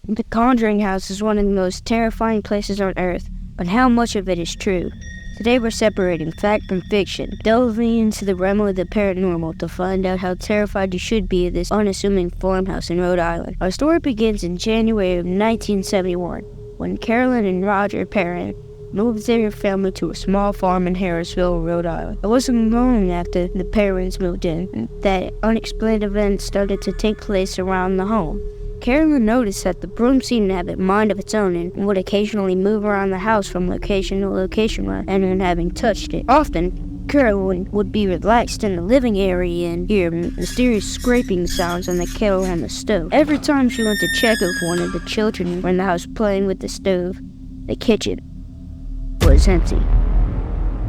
The Conjuring House is one of the most terrifying places on Earth, but how much of it is true? Today we're separating fact from fiction, delving into the realm of the paranormal to find out how terrified you should be of this unassuming farmhouse in Rhode Island. Our story begins in January of 1971, when Carolyn and Roger Perrin moved their family to a small farm in Harrisville, Rhode Island. It wasn't long after the Perrins moved in that unexplained events started to take place around the home. Carolyn noticed that the broom seemed to have a mind of its own and would occasionally move around the house from location to location without anyone having touched it. Often, Carolyn would be relaxed in the living area and hear mysterious scraping sounds on the kettle and the stove. Every time she went to check if one of the children were in the house playing with the stove, the kitchen was empty.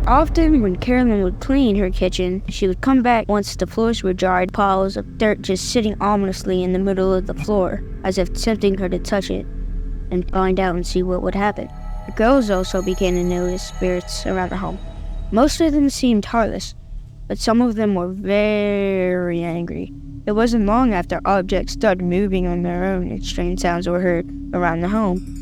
Often, when Carolyn would clean her kitchen, she would come back once the floors were dry, piles of dirt just sitting ominously in the middle of the floor, as if tempting her to touch it and find out and see what would happen. The girls also began to notice spirits around the home. Most of them seemed harmless, but some of them were very angry. It wasn't long after objects started moving on their own and strange sounds were heard around the home.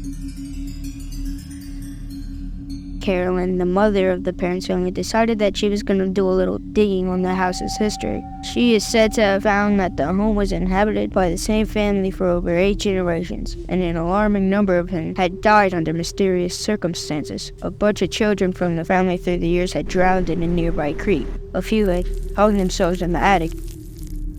Carolyn, the mother of the Perrins family, decided that she was going to do a little digging on the house's history. She is said to have found that the home was inhabited by the same family for over 8 generations, and an alarming number of them had died under mysterious circumstances. A bunch of children from the family through the years had drowned in a nearby creek. A few had hung themselves in the attic.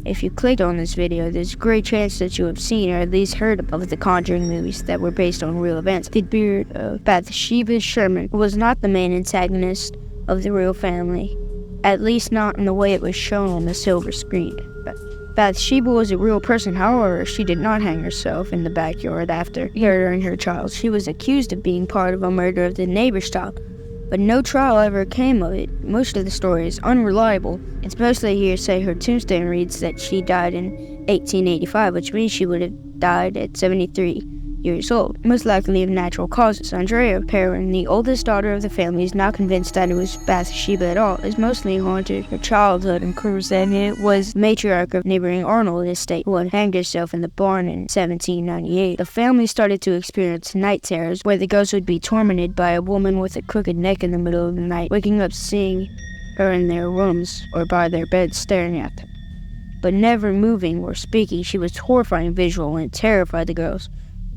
If you clicked on this video, there's a great chance that you have seen or at least heard of the Conjuring movies that were based on real events. The spirit of Bathsheba Sherman was not the main antagonist of the real family, at least not in the way it was shown on the silver screen. Bathsheba was a real person, however, she did not hang herself in the backyard after murdering her child. She was accused of being part of a murder of the neighbor's child, but no trial ever came of it. Most of the story is unreliable. It's mostly hearsay. Her tombstone reads that she died in 1885, which means she would have died at 73 years old, most likely of natural causes. Andrea Perrin, the oldest daughter of the family, is not convinced that it was Bathsheba at all. It's mostly haunted her childhood and proves that it was matriarch of neighboring Arnold estate who had hanged herself in the barn in 1798. The family started to experience night terrors where the ghosts would be tormented by a woman with a crooked neck in the middle of the night, waking up seeing her in their rooms or by their beds staring at them, but never moving or speaking. She was horrifying visual and terrified the girls.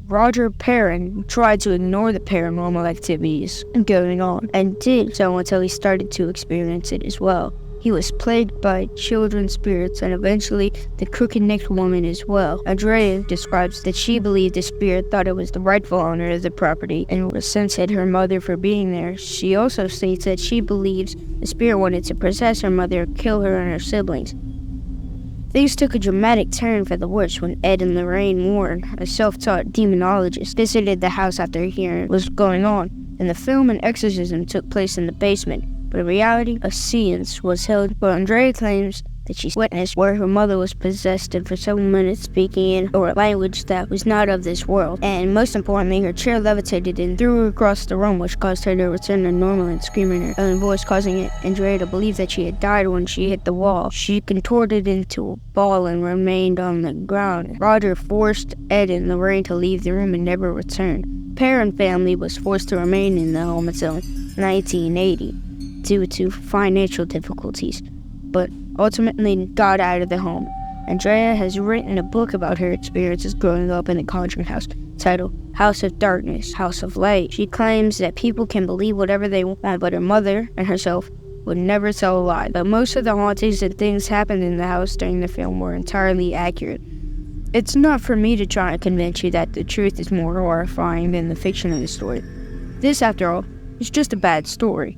Roger Perrin tried to ignore the paranormal activities going on, and did so until he started to experience it as well. He was plagued by children's spirits and eventually the crooked-necked woman as well. Andrea describes that she believed the spirit thought it was the rightful owner of the property and resented her mother for being there. She also states that she believes the spirit wanted to possess her mother, kill her and her siblings. Things took a dramatic turn for the worse when Ed and Lorraine Warren, a self-taught demonologist, visited the house after hearing what was going on. In the film, an exorcism took place in the basement, but in reality, a seance was held. But Andrea claims that she witnessed where her mother was possessed and for several minutes speaking in a language that was not of this world. And most importantly, her chair levitated and threw her across the room, which caused her to return to normal and scream in her own voice, causing Andrea to believe that she had died when she hit the wall. She contorted into a ball and remained on the ground. Roger forced Ed and Lorraine to leave the room and never returned. The Perrin family was forced to remain in the home until 1980 due to financial difficulties, but ultimately got out of the home. Andrea has written a book about her experiences growing up in the Conjuring House, titled House of Darkness, House of Light. She claims that people can believe whatever they want, but her mother and herself would never tell a lie. But most of the hauntings and things happened in the house during the film were entirely accurate. It's not for me to try and convince you that the truth is more horrifying than the fiction of the story. This, after all, is just a bad story.